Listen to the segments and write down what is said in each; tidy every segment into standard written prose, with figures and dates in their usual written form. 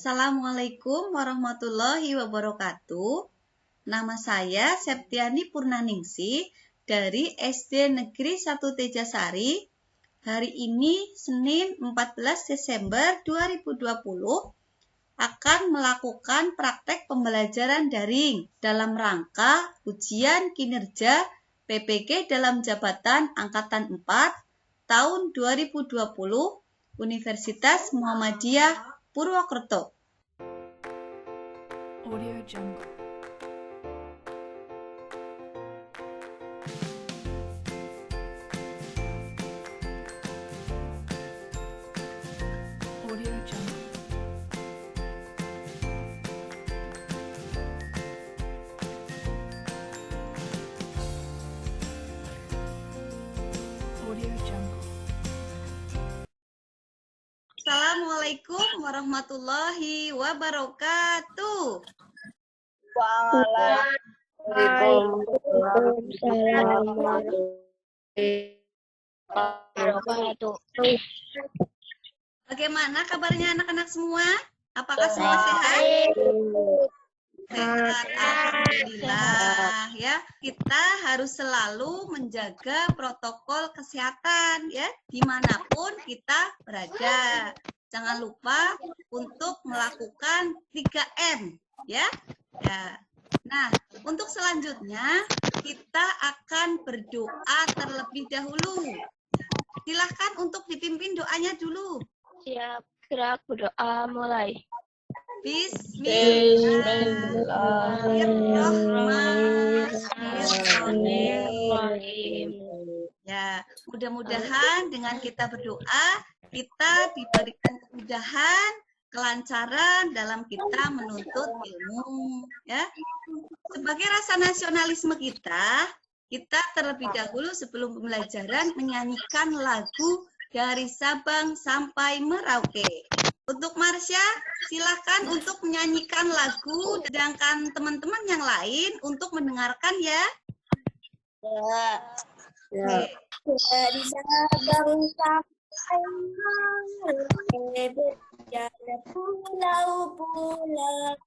Assalamualaikum warahmatullahi wabarakatuh. Nama saya Septiani Purnaningsih dari SD Negeri 1 Tejasari. Hari ini Senin 14 Desember 2020 akan melakukan praktek pembelajaran daring dalam rangka ujian kinerja PPG dalam jabatan Angkatan 4 tahun 2020 Universitas Muhammadiyah Purwokerto. Audio Jungle. Audio Jungle. Audio Jungle. Assalamualaikum warahmatullahi wabarakatuh. Waalaikumsalam warahmatullahi wabarakatuh. Bagaimana kabarnya anak-anak semua? Apakah semua sehat? Sehat, alhamdulillah ya. Kita harus selalu menjaga protokol kesehatan ya, dimanapun kita berada. Jangan lupa untuk melakukan 3M ya. Nah, untuk selanjutnya kita akan berdoa terlebih dahulu. Silahkan untuk dipimpin doanya dulu. Siap, gerak berdoa mulai. Bismillahirrahmanirrahim. Ya, mudah-mudahan dengan kita berdoa, kita diberikan kemudahan, kelancaran dalam kita menuntut ilmu. Ya, sebagai rasa nasionalisme kita terlebih dahulu sebelum pembelajaran menyanyikan lagu dari Sabang sampai Merauke. Untuk Marsha, silakan untuk menyanyikan lagu, sedangkan teman-teman yang lain untuk mendengarkan ya. Dari Sabang sampai Merauke berjalan pulau-pulau,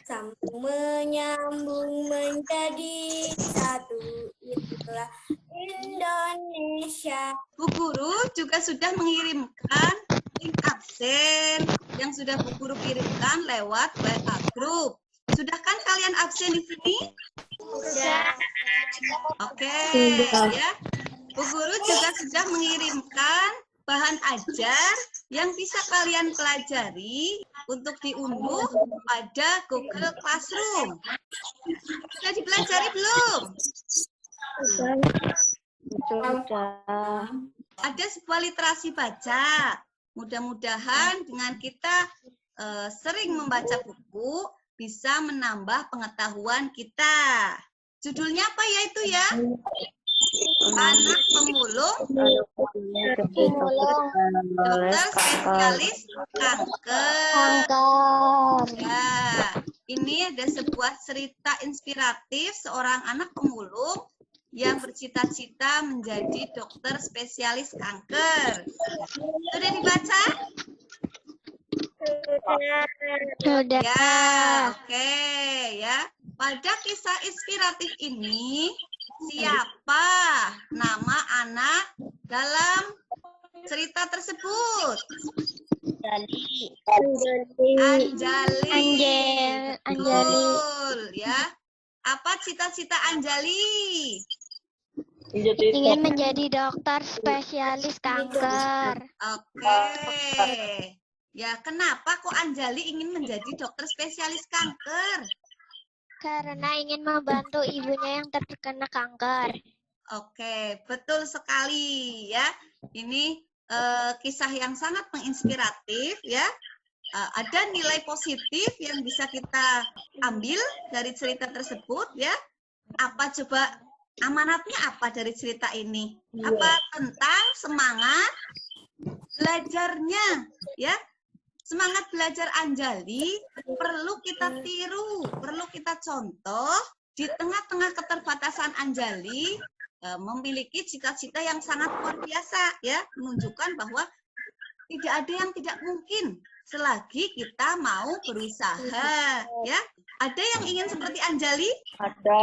sambung menyambung menjadi satu, itulah Indonesia. Bu Guru juga sudah mengirimkan link absen yang sudah Bu Guru kirimkan lewat WhatsApp group. Sudah kan kalian absen di sini? Sudah. Oke, ya. Bu Guru juga sudah mengirimkan bahan ajar yang bisa kalian pelajari untuk diunduh pada Google Classroom. Sudah dipelajari belum? Sudah. Ada sebuah literasi baca. Mudah-mudahan dengan kita sering membaca buku bisa menambah pengetahuan kita. Judulnya apa ya itu ya? Anak pemulung dokter spesialis kanker. Ya, ini ada sebuah cerita inspiratif seorang anak pemulung yang bercita-cita menjadi dokter spesialis kanker. Sudah dibaca? Sudah. Ya, oke ya. Pada kisah inspiratif ini, siapa nama anak dalam cerita tersebut? Anjali. Betul ya. Apa cita-cita Anjali? Ingin menjadi dokter spesialis kanker. Oke. Ya, kenapa kok Anjali ingin menjadi dokter spesialis kanker? Karena ingin membantu ibunya yang terkena kanker. Oke, betul sekali ya. Ini kisah yang sangat menginspiratif ya. Ada nilai positif yang bisa kita ambil dari cerita tersebut ya. Apa coba amanatnya apa dari cerita ini? Apa tentang semangat belajarnya ya? Semangat belajar Anjali perlu kita tiru, perlu kita contoh. Di tengah-tengah keterbatasan Anjali memiliki cita-cita yang sangat luar biasa ya, menunjukkan bahwa tidak ada yang tidak mungkin. selagi kita mau berusaha, ya. Ada yang ingin seperti Anjali? Ada.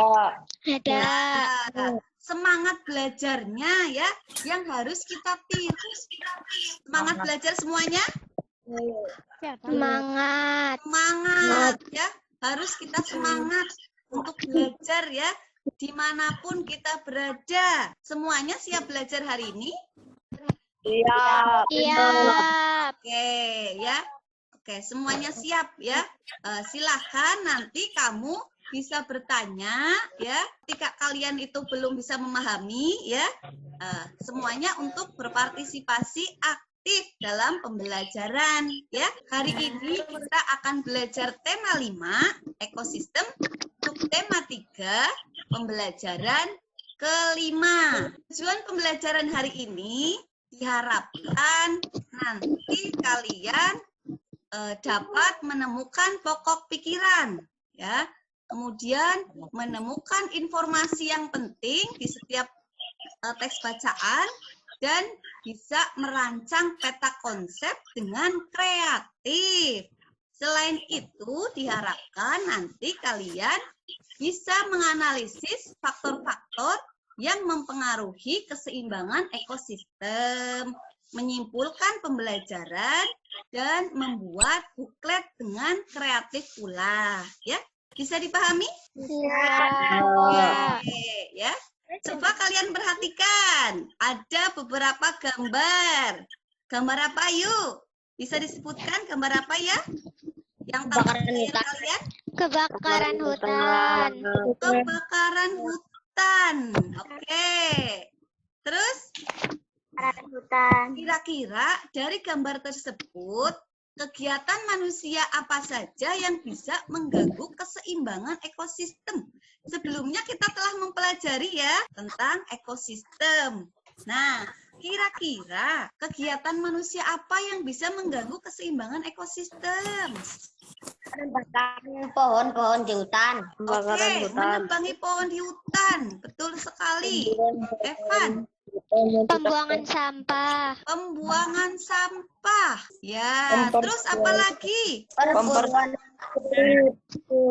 Ada. Nah, semangat belajarnya ya yang harus kita tiru. Semangat belajar semuanya? Semangat. Semangat ya. Harus kita semangat untuk belajar ya. Dimanapun kita berada. Semuanya siap belajar hari ini? Siap. Siap. Oke ya. Oke, semuanya siap ya. Silahkan nanti kamu bisa bertanya ya. Ketika kalian itu belum bisa memahami ya. Semuanya untuk berpartisipasi aktif dalam pembelajaran ya. Hari ini kita akan belajar tema 5, ekosistem, untuk tema 3, pembelajaran kelima. Tujuan pembelajaran hari ini diharapkan nanti kalian dapat menemukan pokok pikiran ya. Kemudian menemukan informasi yang penting di setiap teks bacaan dan bisa merancang peta konsep dengan kreatif. Selain itu, diharapkan nanti kalian bisa menganalisis faktor-faktor yang mempengaruhi keseimbangan ekosistem, menyimpulkan pembelajaran, dan membuat buklet dengan kreatif pula. Ya, bisa dipahami? Siap. Ya. Coba kalian perhatikan, ada beberapa gambar. Gambar apa yuk? Bisa disebutkan gambar apa ya? Yang tampak di layar kalian? Kebakaran hutan. Kebakaran hutan. Oke. Terus? Kira-kira dari gambar tersebut, kegiatan manusia apa saja yang bisa mengganggu keseimbangan ekosistem? Sebelumnya kita telah mempelajari ya tentang ekosistem. Nah, kira-kira kegiatan manusia apa yang bisa mengganggu keseimbangan ekosistem? Menebang pohon-pohon di hutan. Oke, menebangi pohon di hutan. Betul sekali. Evan. Pembuangan sampah. Pembuangan sampah. Ya, terus apa lagi?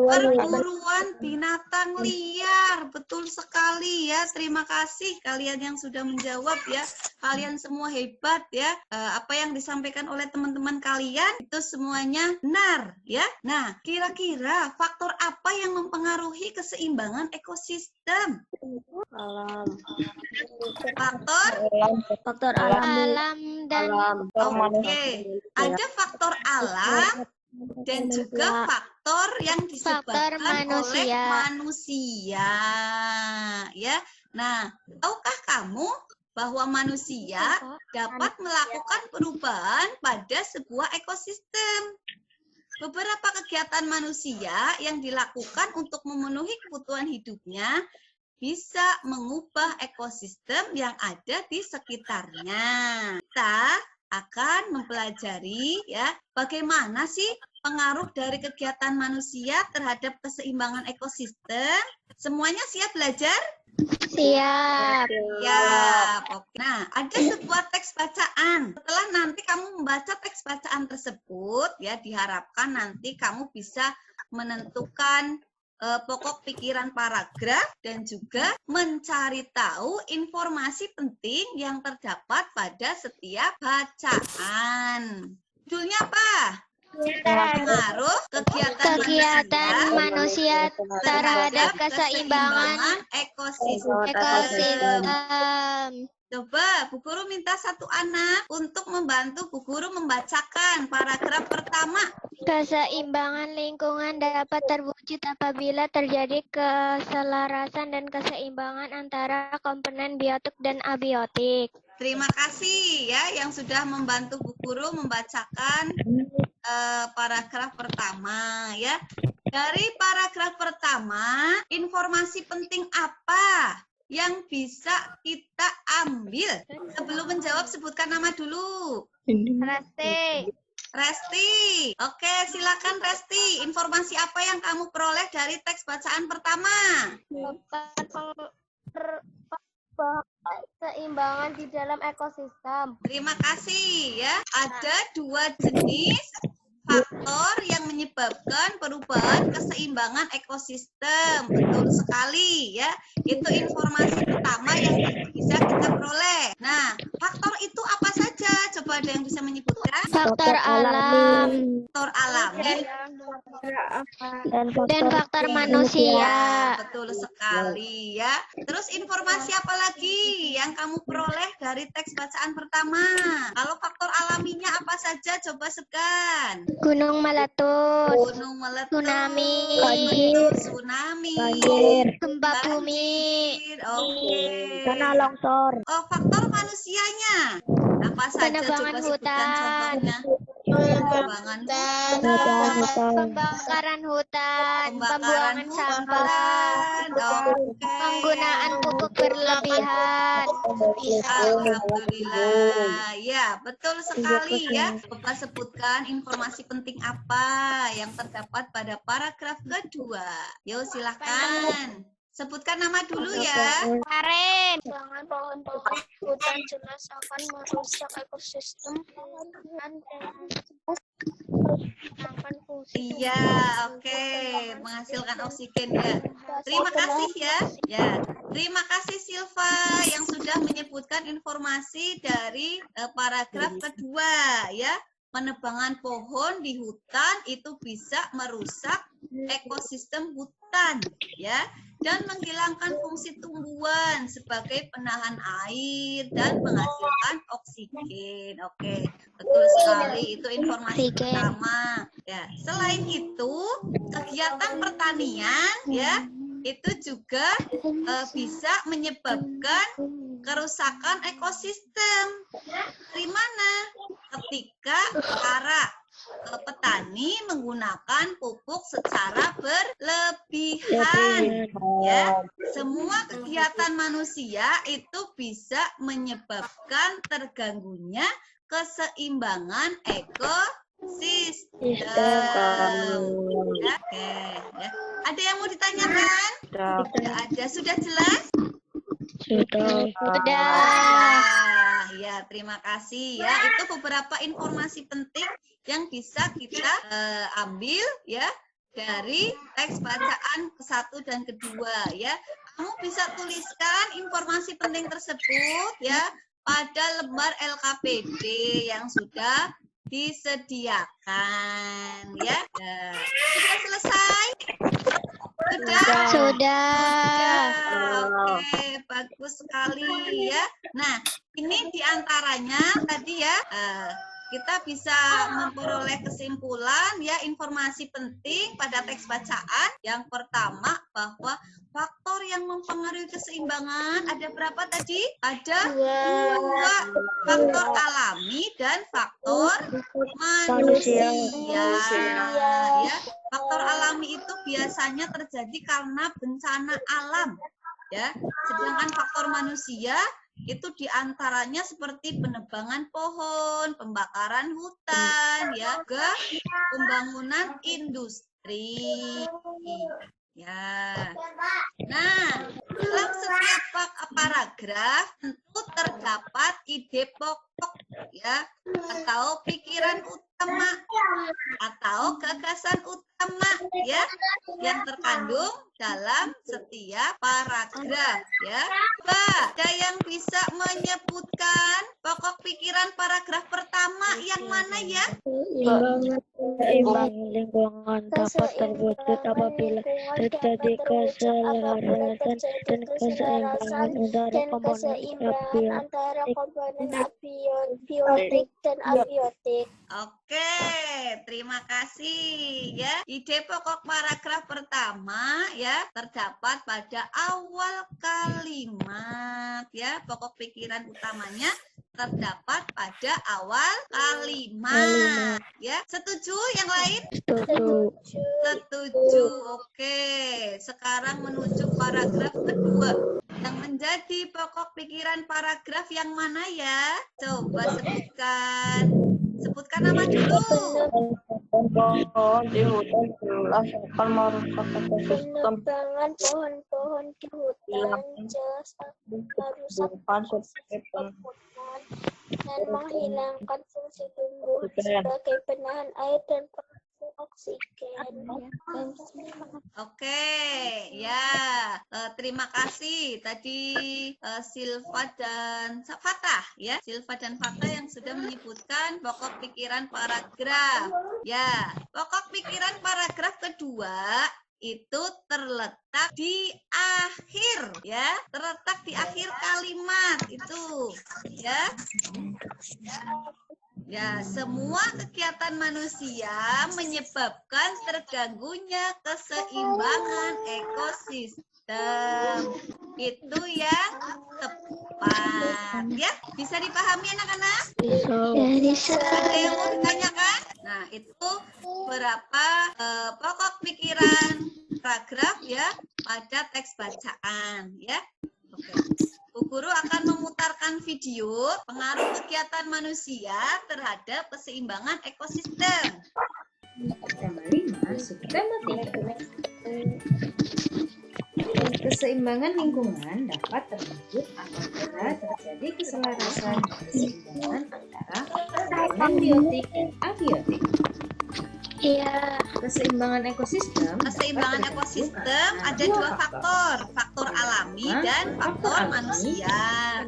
Perburuan binatang liar. Betul sekali ya. Terima kasih kalian yang sudah menjawab ya. Kalian semua hebat ya. Apa yang disampaikan oleh teman-teman kalian itu semuanya benar ya. Nah, kira-kira faktor apa yang mempengaruhi keseimbangan ekosistem? Faktor Alam dan Oke, ada faktor alam dan juga faktor yang disebabkan oleh manusia. Ya. Nah, tahukah kamu bahwa manusia dapat melakukan perubahan pada sebuah ekosistem? Beberapa kegiatan manusia yang dilakukan untuk memenuhi kebutuhan hidupnya bisa mengubah ekosistem yang ada di sekitarnya. Kita akan mempelajari ya bagaimana sih pengaruh dari kegiatan manusia terhadap keseimbangan ekosistem. Semuanya siap belajar? siap. Siap. Oke. Nah, ada sebuah teks bacaan. Setelah nanti kamu membaca teks bacaan tersebut, ya diharapkan nanti kamu bisa menentukan pokok pikiran paragraf dan juga mencari tahu informasi penting yang terdapat pada setiap bacaan. Judulnya apa? Pengaruh kegiatan manusia terhadap keseimbangan ekosistem. ekosistem. Coba Bu Guru minta satu anak untuk membantu Bu Guru membacakan paragraf pertama. Keseimbangan lingkungan dapat terwujud apabila terjadi keselarasan dan keseimbangan antara komponen biotik dan abiotik. Terima kasih ya yang sudah membantu Bu Guru membacakan paragraf pertama ya. Dari paragraf pertama, informasi penting apa yang bisa kita ambil? Sebelum menjawab, sebutkan nama dulu. Resti. Oke, silakan Resti. Informasi apa yang kamu peroleh dari teks bacaan pertama? Keseimbangan di dalam ekosistem. Terima kasih ya. Ada dua jenis faktor yang menyebabkan perubahan keseimbangan ekosistem. Betul sekali ya. Itu informasi pertama yang bisa kita peroleh. Nah, faktor itu apa saja? Coba ada yang bisa menyebutkan? Faktor alam Faktor alami dan faktor manusia. ya, betul sekali ya. Terus informasi apa lagi yang kamu peroleh dari teks bacaan pertama? Kalau faktor alaminya apa saja? Coba segan. Gunung meletus, Gunung meletus, tsunami, betul, tsunami, gempa bumi, banjir, oke. Tanah longsor. Oh, faktor manusianya apa saja? penebangan Coba sebutkan hutan, contohnya. Penebangan hutan, pembakaran hutan, pembuangan sampah, oke. penggunaan pupuk berlebihan. Alhamdulillah, ya betul sekali ya. Bapak sebutkan informasi penting apa yang terdapat pada paragraf kedua. Yuk silahkan. Sebutkan nama dulu ya. Karen, Pohon-pohon hutan jelas akan merusak ekosistem akan fungsi Iya, oke. Menghasilkan oksigen ya. Terima kasih ya. Ya, terima kasih Silva yang sudah menyebutkan informasi dari paragraf kedua ya. Penebangan pohon di hutan itu bisa merusak ekosistem hutan ya, dan menghilangkan fungsi tumbuhan sebagai penahan air dan menghasilkan oksigen. Oke, betul sekali, itu informasi pertama ya. Selain itu, kegiatan pertanian ya itu juga bisa menyebabkan kerusakan ekosistem. Dari mana? Ketika para petani menggunakan pupuk secara berlebihan ya. Semua kegiatan manusia itu bisa menyebabkan terganggunya keseimbangan ekosistem. Ya, oke ya. Ada yang mau ditanyakan? Tidak ada. Sudah jelas? sudah. Ya, terima kasih ya. Itu beberapa informasi penting yang bisa kita ambil ya dari teks bacaan ke-1 dan kedua ya. Kamu bisa tuliskan informasi penting tersebut ya pada lembar LKPD yang sudah disediakan ya. Sudah selesai? Sudah. Oke, bagus sekali ya. Nah, ini diantaranya tadi ya, kita bisa memperoleh kesimpulan ya, informasi penting pada teks bacaan. Yang pertama bahwa faktor yang mempengaruhi keseimbangan ada berapa tadi? Ada dua, faktor alami dan faktor manusia. Ya, faktor alami itu biasanya terjadi karena bencana alam. Ya, sedangkan faktor manusia itu diantaranya seperti penebangan pohon, pembakaran hutan, ya, ke pembangunan industri. Ya. Nah, dalam setiap paragraf tentu terdapat ide pokok ya, atau pikiran utama atau gagasan utama ya yang terkandung dalam setiap paragraf ya. Ada yang bisa menyebutkan pokok pikiran paragraf pertama yang mana ya? Seimbang lingkungan dapat terwujud apabila terjadi keselarasan dan keseimbangan antara komponen abiotik dan abiotik. Oke, terima kasih ya. Ide pokok paragraf pertama ya terdapat pada awal kalimat ya. Pokok pikiran utamanya terdapat pada awal kalimat ya. Setuju yang lain? Setuju. Oke, sekarang menuju paragraf kedua. Yang menjadi pokok pikiran paragraf yang mana ya? Coba sebutkan. Sebutkan nama dulu. Pohon di hutan jelas akan merusak ekosistem. Penebangan pohon-pohon di hutan jelas akan merusak ekosistem hutan. dan menghilangkan fungsi tumbuh sebagai penahan air dan penghasil oksigen. Oke, ya. Terima kasih tadi Silva dan Fatah, ya. Silva dan Fatah yang sudah menyebutkan pokok pikiran paragraf. Ya, pokok pikiran paragraf kedua itu terletak di akhir, ya. Terletak di akhir kalimat itu, ya. Ya, semua kegiatan manusia menyebabkan terganggunya keseimbangan ekosistem. Itu yang tepat. Ya, bisa dipahami anak-anak? Bisa. Ada yang mau ditanyakan? Nah, itu berapa pokok pikiran paragraf ya pada teks bacaan ya. Oke. Bu Guru akan memutarkan video pengaruh kegiatan manusia terhadap keseimbangan ekosistem. Tema 5, subtema 3. Keseimbangan lingkungan dapat terwujud apabila terjadi keselarasan dan keseimbangan antara komponen biotik dan abiotik. Iya. Keseimbangan ekosistem Ada dua faktor, faktor alami dan faktor manusia.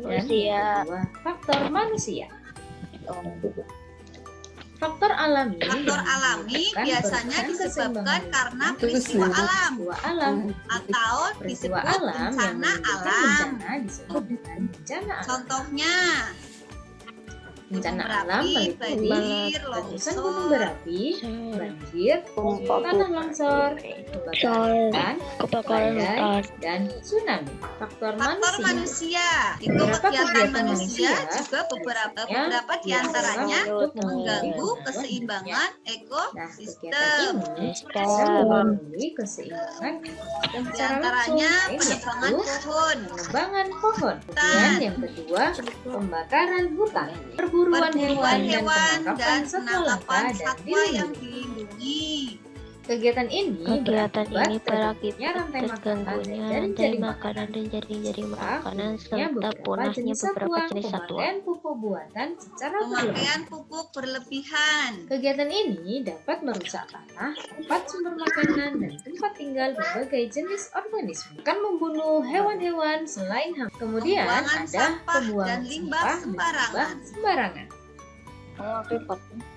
Dan yang kedua, faktor manusia. Faktor alami Biasanya disebabkan karena peristiwa alam atau peristiwa disebut alam yang bencana alam. disebut dengan bencana alam. Contohnya Bencana gunung alam berapi, meliputi banjir, letusan gunung longsor, berapi, banjir, tanah longsor, kebakaran hutan, dan tsunami. Faktor manusia. Itu Beberapa kegiatan kegiatan manusia manusia juga beberapa diantaranya mengganggu keseimbangan Nah, ekosistem. kegiatan ini bisa mempengaruhi keseimbangan ekosistem Di secara antaranya langsung, penebangan yaitu pohon, penebangan pohon. Kemudian yang kedua, pembakaran hutan, perburuan hewan dan penangkapan satwa yang dilindungi. Kegiatan ini berakibat terganggunya rantai makanan dan jaring-jaring makanan serta punahnya beberapa jenis satwa. Pemakaian pupuk buatan secara berlebihan. Pemakaian pupuk berlebihan. Kegiatan ini dapat merusak tanah, tempat sumber makanan, dan tempat tinggal berbagai jenis organisme. Akan membunuh hewan-hewan selain ham. Kemudian Pembuangan ada sampah pembuangan dan limbah sampah dan sembarangan. limbah sembarangan.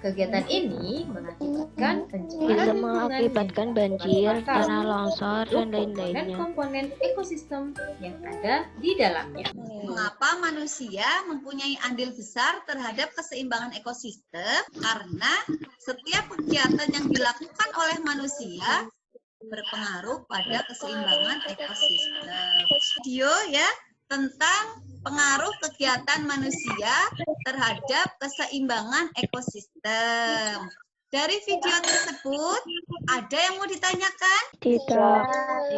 Kegiatan ini mengakibatkan Bisa pencemaran mengakibatkan banjir, tanah longsor, dan lain-lainnya. komponen ekosistem yang ada di dalamnya. Mengapa manusia mempunyai andil besar terhadap keseimbangan ekosistem? Karena setiap kegiatan yang dilakukan oleh manusia berpengaruh pada keseimbangan ekosistem. Video ya tentang pengaruh kegiatan manusia terhadap keseimbangan ekosistem. Dari video tersebut, ada yang mau ditanyakan? Tidak.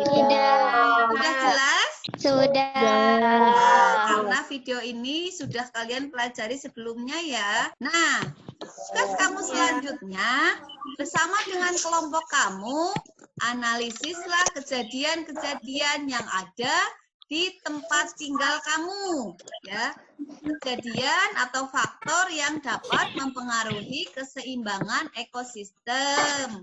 Sudah jelas? Sudah. Nah, karena video ini sudah kalian pelajari sebelumnya ya. Nah, tugas kamu selanjutnya bersama dengan kelompok kamu, analisislah kejadian-kejadian yang ada di tempat tinggal kamu, ya. Kejadian atau faktor yang dapat mempengaruhi keseimbangan ekosistem.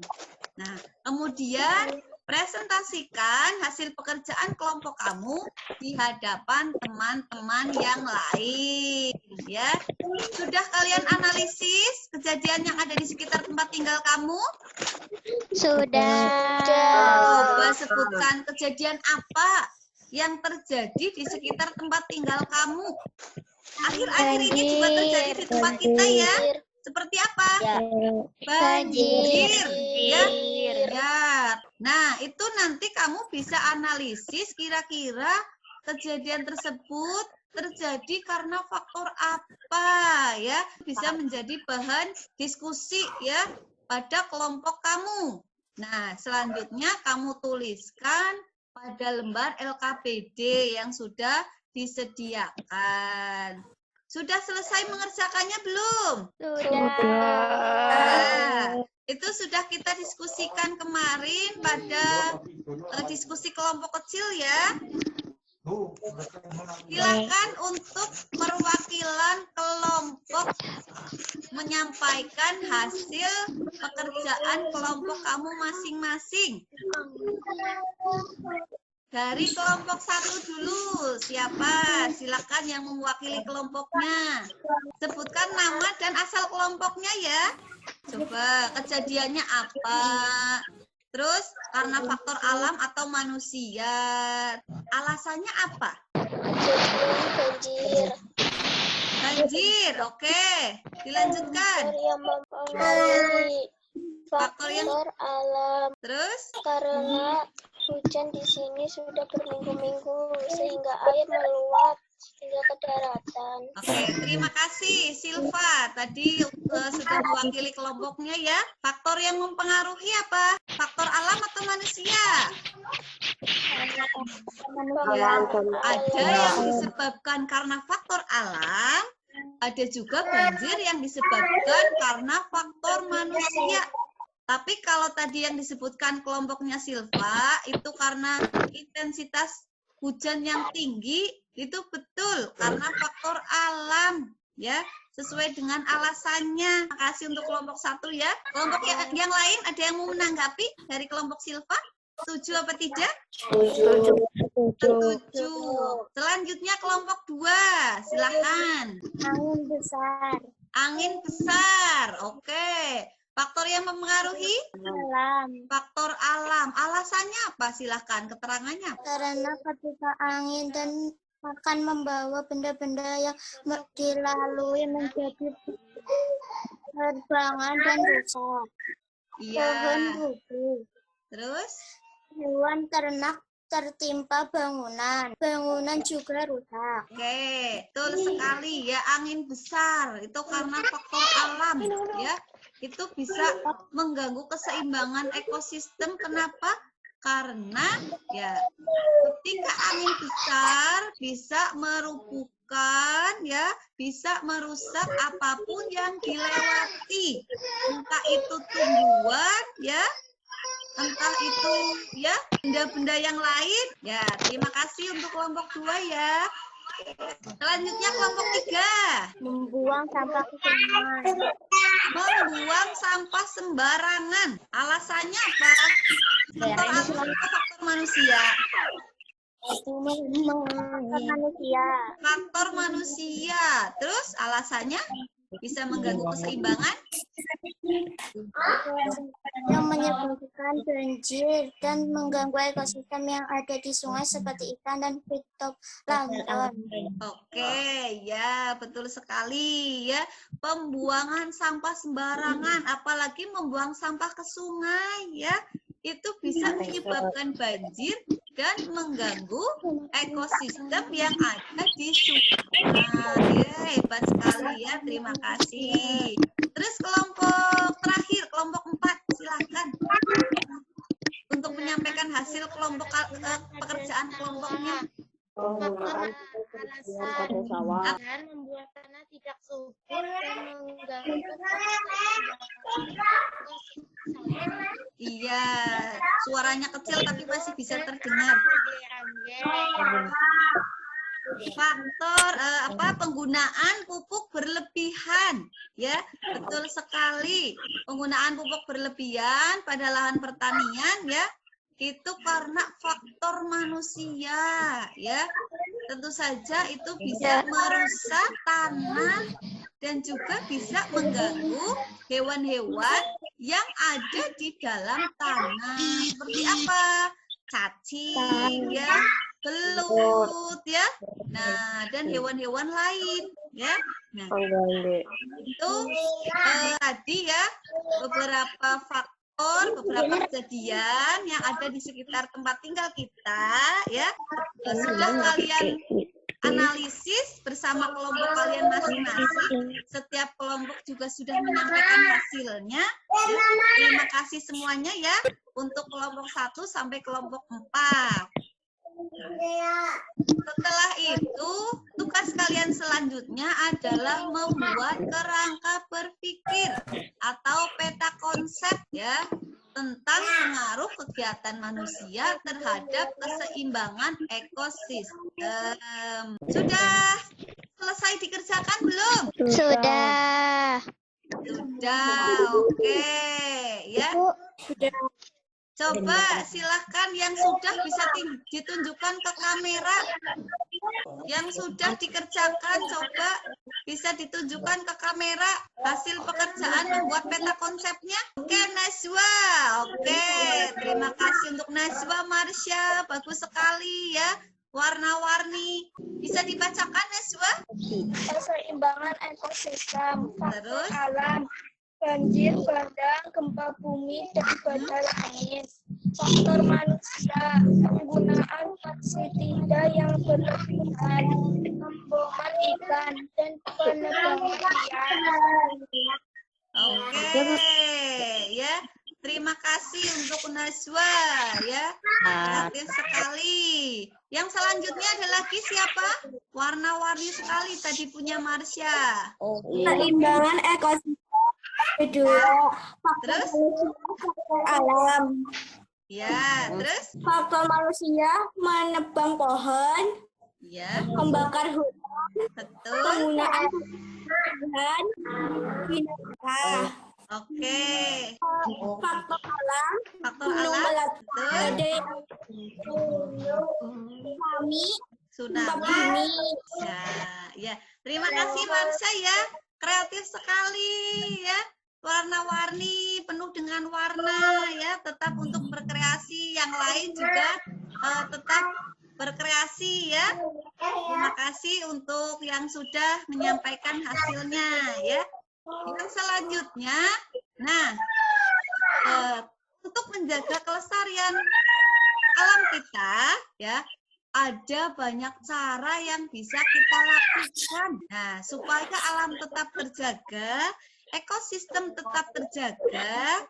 Nah, kemudian presentasikan hasil pekerjaan kelompok kamu di hadapan teman-teman yang lain, ya. Sudah kalian analisis kejadian yang ada di sekitar tempat tinggal kamu? Sudah. Coba sebutkan kejadian apa yang terjadi di sekitar tempat tinggal kamu. Akhir-akhir ini juga terjadi di tempat kita ya. Seperti apa? Banjir. Ya. Nah, itu nanti kamu bisa analisis kira-kira kejadian tersebut terjadi karena faktor apa ya. Bisa menjadi bahan diskusi ya pada kelompok kamu. Nah, selanjutnya kamu tuliskan pada lembar LKPD yang sudah disediakan. Sudah selesai mengerjakannya belum? Nah, itu sudah kita diskusikan kemarin pada diskusi kelompok kecil ya. Silakan untuk perwakilan kelompok menyampaikan hasil pekerjaan kelompok kamu masing-masing. Dari kelompok 1 dulu, siapa? Silakan yang mewakili kelompoknya. Sebutkan nama dan asal kelompoknya ya. Coba kejadiannya apa? Terus karena faktor alam atau manusia. Alasannya apa? Banjir. Banjir, oke. Dilanjutkan. Yang mempengaruhi Faktor yang faktor alam. terus Karena hujan di sini sudah berminggu-minggu sehingga air meluap hingga ke daratan. oke, terima kasih Silva. Tadi sudah mewakili kelompoknya ya. Faktor yang mempengaruhi apa? Faktor alam atau manusia? Ada yang disebabkan karena faktor alam, ada juga banjir yang disebabkan karena faktor manusia. Tapi kalau tadi yang disebutkan kelompoknya Silva, itu karena intensitas hujan yang tinggi, itu betul karena faktor alam, ya, sesuai dengan alasannya. Terima kasih untuk kelompok 1 ya. Kelompok yang lain ada yang mau menanggapi dari kelompok Silva? Setuju apa tidak? Setuju. Selanjutnya kelompok 2, silahkan. Angin besar. Angin besar, oke. Faktor yang mempengaruhi? Alam. Faktor alam. Alasannya apa? Silahkan keterangannya. Karena ketika angin dan akan membawa benda-benda yang dilalui menjadi terbangan dan rusak. Iya. Pohon tubuh. Terus? Hewan ternak tertimpa bangunan. Bangunan juga rusak. Oke, betul sekali ya. Angin besar itu karena faktor alam ya. Itu bisa mengganggu keseimbangan ekosistem. Kenapa? Karena ya ketika angin besar bisa merubuhkan ya, bisa merusak apapun yang dilewati. Entah itu tumbuhan ya, entah itu ya benda-benda yang lain. Ya, terima kasih untuk kelompok 2 ya. Selanjutnya kelompok 3. Membuang sampah ke sungai. Membuang sampah sembarangan. Alasannya apa? Faktor alam atau faktor manusia? Manusia. Faktor manusia. Terus alasannya bisa mengganggu keseimbangan? Yang menyebabkan banjir dan mengganggu ekosistem yang ada di sungai seperti ikan dan fitoplankton. Oke, ya betul sekali ya. Pembuangan sampah sembarangan, apalagi membuang sampah ke sungai ya, itu bisa menyebabkan banjir dan mengganggu ekosistem yang ada di sungai. Ya, hebat sekali ya, terima kasih. Terus kelompok terakhir, kelompok 4, silakan untuk menyampaikan hasil kelompok pekerjaan kelompoknya. Dan membuat tanah tidak subur dan mengganggu Iya, suaranya kecil tapi masih bisa terdengar. Faktor penggunaan pupuk berlebihan ya, betul sekali. Penggunaan pupuk berlebihan pada lahan pertanian ya, itu karena faktor manusia ya. Tentu saja itu bisa merusak tanah dan juga bisa mengganggu hewan-hewan yang ada di dalam tanah. Seperti apa? Cacing ya, belut ya. Nah, dan hewan-hewan lain ya. Nah, itu tadi ya beberapa faktor, beberapa kejadian yang ada di sekitar tempat tinggal kita ya. Sudah kalian analisis bersama kelompok kalian masing-masing. Setiap kelompok juga sudah menyampaikan hasilnya. Ya, terima kasih semuanya ya untuk kelompok 1 sampai kelompok 4. Setelah itu, tugas kalian selanjutnya adalah membuat kerangka berpikir atau peta konsep ya tentang pengaruh kegiatan manusia terhadap keseimbangan ekosistem. Sudah selesai dikerjakan belum? Sudah. Sudah, oke. Ya. Coba silahkan yang sudah bisa ditunjukkan ke kamera. Yang sudah dikerjakan coba bisa ditunjukkan ke kamera hasil pekerjaan membuat peta konsepnya. Oke, Najwa. Oke, terima kasih untuk Najwa, Marsha. Bagus sekali ya. Warna-warni. Bisa dibacakan, Najwa? Keseimbangan ekosistem, faktor Terus? alam, banjir bandang, gempa bumi, dan badai angin. Faktor manusia, penggunaan pestisida yang berlebihan, pembuangan ikan, dan penebangan liar. Oke, ya. Terima kasih untuk Najwa, ya. Kreatif sekali. Yang selanjutnya ada lagi siapa? Warna-warni sekali tadi punya Marsha. Keseimbangan ekosistem, Terus? alam. Ya, terus? Faktor manusia, menebang pohon, Ya, membakar hutan, betul. penggunaan bahan binatang. Oke. Faktor alam, Faktor gunung alam, meletus, betul. badai, tsunami, gempa Tsunami. bumi. Ya. Terima kasih Marsha ya. Kreatif sekali ya. Warna-warni, penuh dengan warna ya. Tetap untuk berkreasi. Yang lain juga tetap berkreasi ya. Terima kasih untuk yang sudah menyampaikan hasilnya ya. Yang selanjutnya, nah, untuk menjaga kelestarian alam kita ya, ada banyak cara yang bisa kita lakukan. Nah, supaya alam tetap terjaga, ekosistem tetap terjaga,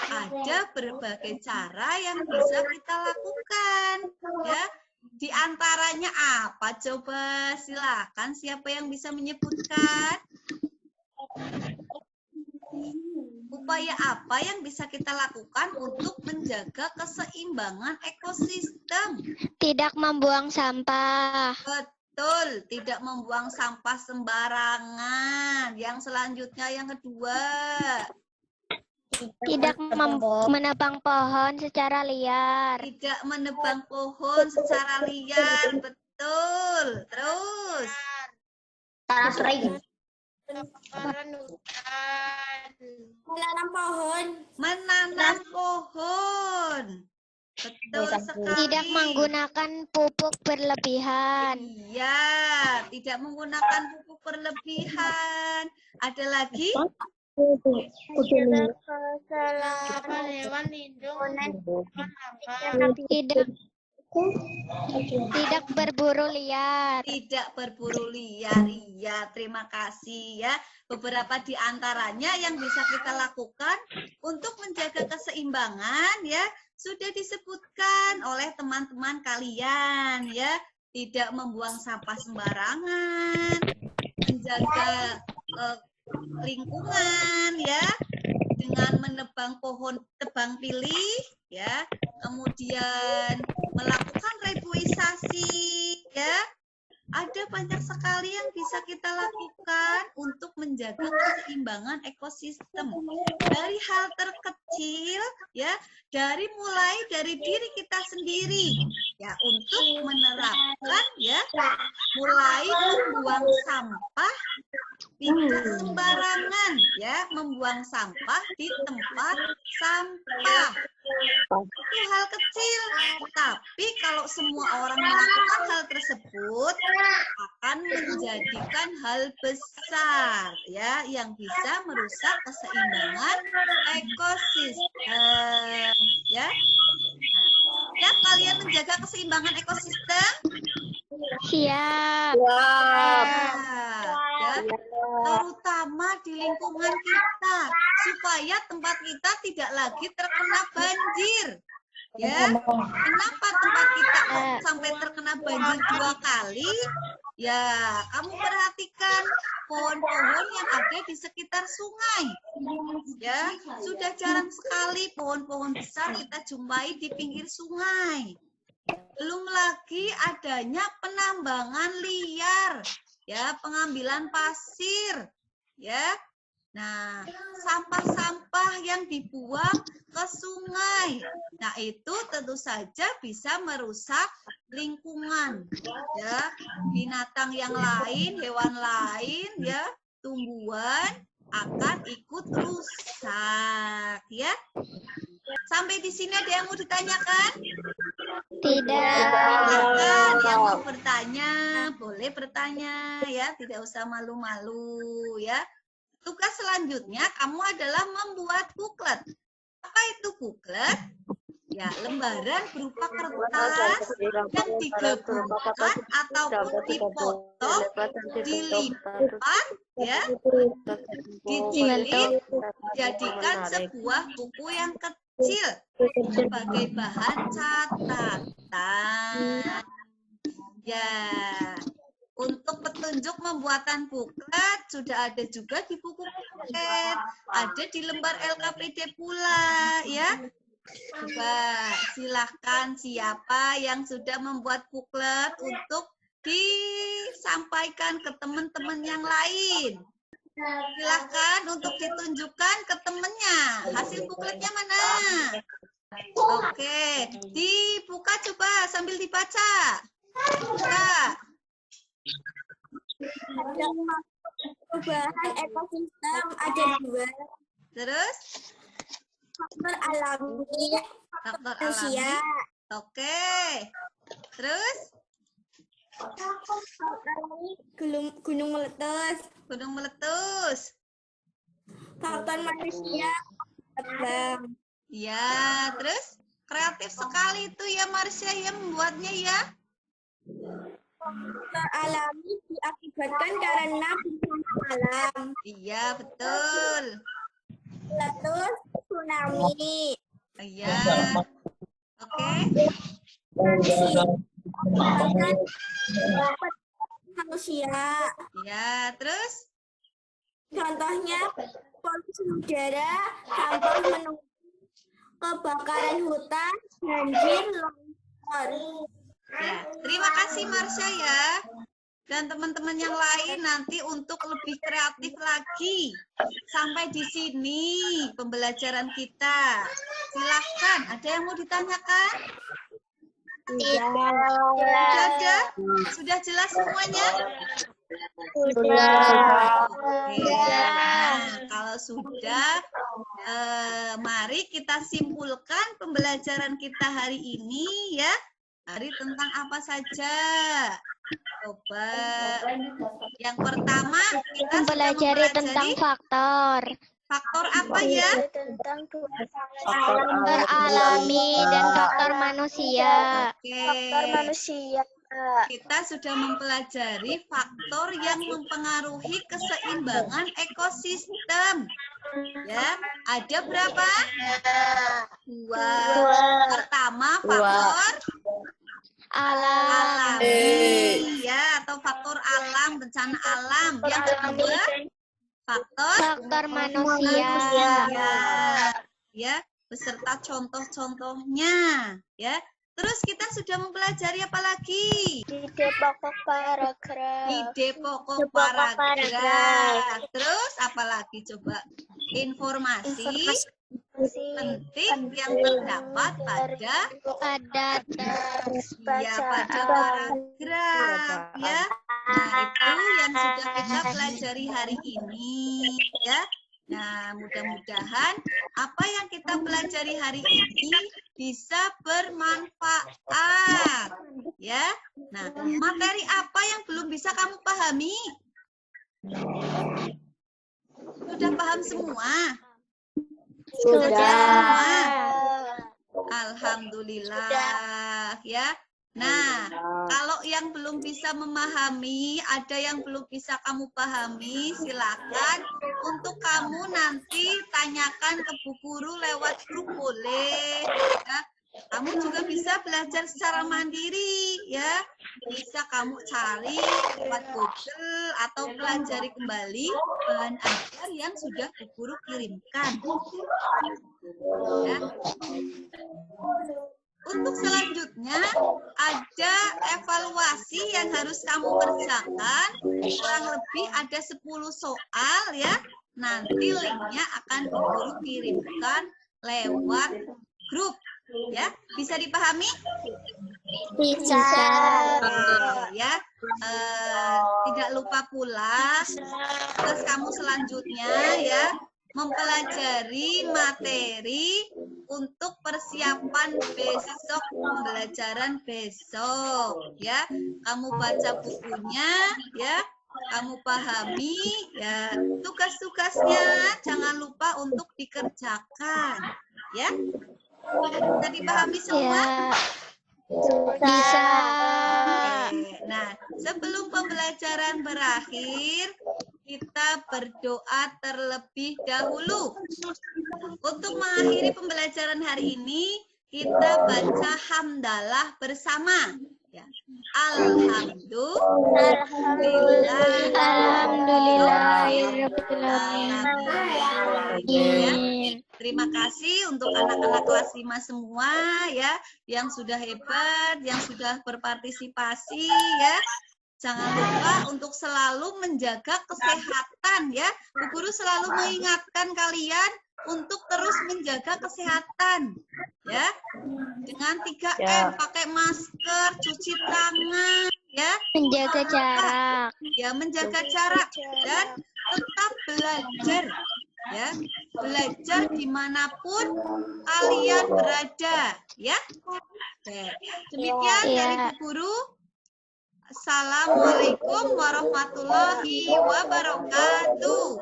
ada berbagai cara yang bisa kita lakukan ya. Di antaranya apa coba? Silakan siapa yang bisa menyebutkan? Upaya apa yang bisa kita lakukan untuk menjaga keseimbangan ekosistem? Tidak membuang sampah. Betul, tidak membuang sampah sembarangan. Yang selanjutnya yang kedua. Tidak menebang pohon secara liar. Tidak menebang pohon secara liar. Betul. Terus. Tanah kering. Menanam pohon. Menanam pohon. Betul sekali. Tidak menggunakan pupuk berlebihan. Iya, tidak menggunakan pupuk berlebihan. Ada lagi? Keselamatan hewan lindung. Tidak berburu liar. Tidak berburu liar. Iya, terima kasih ya. Beberapa di antaranya yang bisa kita lakukan untuk menjaga keseimbangan ya sudah disebutkan oleh teman-teman kalian ya. Tidak membuang sampah sembarangan, menjaga lingkungan ya dengan menebang pohon tebang pilih ya, kemudian melakukan reboisasi ya. Ada banyak sekali yang bisa kita lakukan untuk menjaga keseimbangan ekosistem. Dari hal terkecil ya, mulai dari diri kita sendiri ya, untuk menerapkan ya, mulai membuang sampah tidak sembarangan ya, membuang sampah di tempat sampah. Itu hal kecil, tapi kalau semua orang melakukan hal tersebut akan menjadikan hal besar ya, yang bisa merusak keseimbangan ekosistem ya. Ya, kalian menjaga keseimbangan ekosistem? Siap. Ya, terutama di lingkungan kita, supaya tempat kita tidak lagi terkena banjir. Ya, kenapa tempat kita sampai terkena banjir 2 kali? Ya, kamu perhatikan pohon-pohon yang ada di sekitar sungai. Ya, sudah jarang sekali pohon-pohon besar kita jumpai di pinggir sungai. Belum lagi adanya penambangan liar, ya, pengambilan pasir, ya. Nah, sampah-sampah yang dibuang ke sungai. Nah, itu tentu saja bisa merusak lingkungan, ya. Binatang yang lain, hewan lain, ya, tumbuhan akan ikut rusak, ya. Sampai di sini ada yang mau ditanyakan? Tidak. Silakan yang mau bertanya, boleh bertanya, ya, tidak usah malu-malu, ya. Tugas selanjutnya kamu adalah membuat buklet. Apa itu buklet? Ya, lembaran berupa kertas yang digabungkan ataupun dipotong, dilipat, ya, dijilid, dijadikan sebuah buku yang kecil sebagai bahan catatan. Ya. Untuk petunjuk pembuatan buklet sudah ada juga di buku buklet, ada di lembar LKPD pula, ya. Coba silahkan siapa yang sudah membuat buklet untuk disampaikan ke teman-teman yang lain. Silahkan untuk ditunjukkan ke temannya. Hasil bukletnya mana? Oke, dibuka coba sambil dibaca. Buka. Perubahan ekosistem ada 2. Terus? Faktor alami, Faktor manusia. alami. Oke. Terus? Faktor alami, gunung meletus. Gunung meletus. Faktor manusia, terbang. Ya, terus? Kreatif sekali itu ya Marsha yang membuatnya ya. Faktor alami diakibatkan karena bencana alam. Iya, betul. Meletus, tsunami. Iya. Oke. Manusia. Iya, terus? Contohnya polusi udara, sampah menumpuk, kebakaran hutan, banjir, longsor. Ya, terima kasih Marsha ya. Dan teman-teman yang lain nanti untuk lebih kreatif lagi. Sampai di sini pembelajaran kita. Silahkan, ada yang mau ditanyakan? Sudah ada? Sudah jelas semuanya? Sudah. Oke. Nah, kalau sudah, mari kita simpulkan pembelajaran kita hari ini ya. Hari tentang apa saja? Coba. Yang pertama kita Mempelajari tentang faktor. Faktor apa ya? Faktor alami dan faktor manusia. Oke. Kita sudah mempelajari faktor yang mempengaruhi keseimbangan ekosistem. Ya, ada berapa? 2. Pertama faktor alami, ya, atau faktor alam, bencana alam. Yang kedua faktor manusia. Ya, beserta contoh-contohnya, ya. Terus kita sudah mempelajari apa lagi? Ide pokok paragraf. Ide pokok paragraf. Terus apa lagi coba? Informasi penting yang terdapat pada paragraf, ya. Nah, itu yang sudah kita pelajari hari ini, ya. Nah, mudah-mudahan apa yang kita pelajari hari ini bisa bermanfaat, ya. Nah, materi apa yang belum bisa kamu pahami? Sudah paham semua? Sudah semua? Alhamdulillah, ya. Nah, kalau yang belum bisa memahami, ada yang belum bisa kamu pahami, silakan untuk kamu nanti tanyakan ke Bu Guru lewat grup boleh, ya. Kamu juga bisa belajar secara mandiri ya. Bisa kamu cari lewat Google atau pelajari kembali bahan ajar yang sudah Bu Guru kirimkan. Ya. Untuk selanjutnya ada evaluasi yang harus kamu kerjakan. Kurang lebih ada 10 soal ya. Nanti linknya akan Bu Guru kirimkan lewat grup. Ya, bisa dipahami? Bisa. Ya, tidak lupa pula tugas kamu selanjutnya ya mempelajari materi untuk persiapan besok pembelajaran besok ya. Kamu baca bukunya ya, kamu pahami ya tugas-tugasnya, jangan lupa untuk dikerjakan ya. Bisa dipahami semua? Bisa. Nah, sebelum pembelajaran berakhir, kita berdoa terlebih dahulu. Untuk mengakhiri pembelajaran hari ini, kita baca hamdalah bersama. Ya. Alhamdulillahirrahmanirrahim. Terima kasih untuk anak-anak kelas 5 semua ya yang sudah hebat, yang sudah berpartisipasi ya. Jangan lupa untuk selalu menjaga kesehatan ya. Bu Guru selalu mengingatkan kalian untuk terus menjaga kesehatan ya. Dengan 3M, pakai masker, cuci tangan ya. Menjaga jarak. Ya, menjaga jarak dan tetap belajar ya. Belajar dimanapun kalian berada ya. Oke. Demikian dari Bu Guru. Assalamualaikum warahmatullahi wabarakatuh.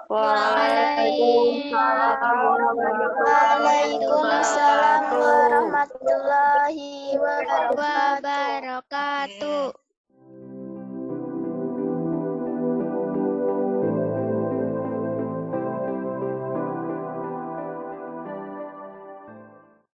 Waalaikumsalam warahmatullahi wabarakatuh. Wabarakatuh.